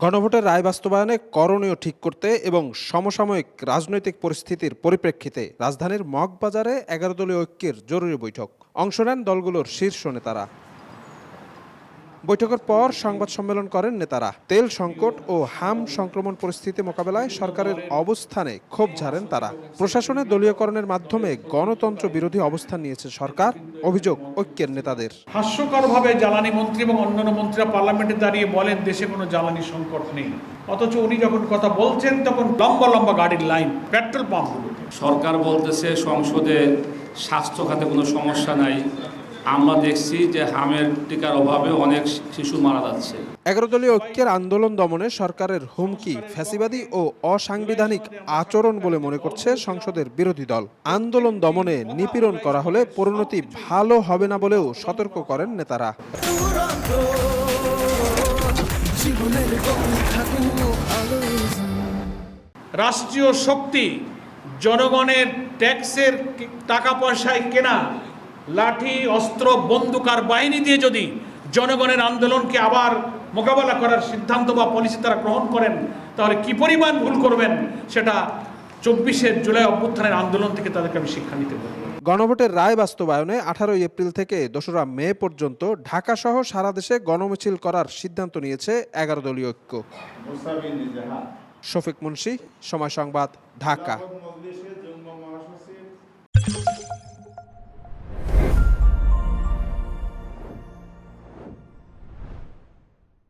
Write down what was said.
গণভোটের রায় বাস্তবায়নে করণীয় ঠিক করতে এবং সমসাময়িক রাজনৈতিক পরিস্থিতির পরিপ্রেক্ষিতে রাজধানীর মগবাজারে 11 দলীয় ঐক্যের জরুরি বৈঠক। অংশ নেন দলগুলোর শীর্ষ নেতারা। বৈঠকের পর সংবাদ সম্মেলন করেন নেতারা। তেল সংকট ও হাম সংক্রমণ পরিস্থিতি মোকাবেলায় সরকারের অবস্থানে ক্ষোভ ঝাড়েন তারা। প্রশাসনে দলীয়করণের মাধ্যমে গণতন্ত্র বিরোধী অবস্থান নিয়েছে সরকার, অভিযোগ ঐক্যের নেতাদের। হাস্যকরভাবে জ্বালানি মন্ত্রী এবং অন্যান্য মন্ত্রীরা পার্লামেন্টে দাঁড়িয়ে বলেন দেশে কোনো জ্বালানি সংকট নেই, অথচ উনি যখন কথা বলছেন তখন লম্বা লম্বা গাড়ির লাইন পেট্রোল পাম্পগুলো। সরকার বলতেছে সংসদে স্বাস্থ্য খাতে কোনো সমস্যা নাই। আমরা দেখছি যে হামের টিকার অভাবে অনেক শিশু মারা যাচ্ছে। 11 দলীয় ঐক্যের আন্দোলন দমনে সরকারের হুমকি ফ্যাসিবাদী ও অসাংবিধানিক আচরণ বলে মনে করছে সংসদের বিরোধী দল। আন্দোলন দমনে নিপীড়ন করা হলে পরিণতি ভালো হবে না বলেও সতর্ক করেন নেতারা। রাষ্ট্রীয় শক্তি জনগণের ট্যাক্সের টাকা পয়সায় কেনা লাঠি অস্ত্র বন্দুক আর বাহিনী দিয়ে যদি জনগণের আন্দোলনকে আবার মোকাবেলা করার সিদ্ধান্ত বা পলিসি তারা গ্রহণ করেন, তাহলে কি পরিমাণ ভুল করবেন সেটা 24 জুলাই অভ্যুত্থানের আন্দোলন থেকে তাদেরকে আমি শিক্ষা নিতে পারি। গণভোটের রায় বাস্তবায়নে 18 এপ্রিল থেকে 2রা মে পর্যন্ত ঢাকা সহ সারা দেশে গণমিছিল করার সিদ্ধান্ত নিয়েছে 11 দলীয় ঐক্য। শফিক মুন্সি, সময় সংবাদ, ঢাকা।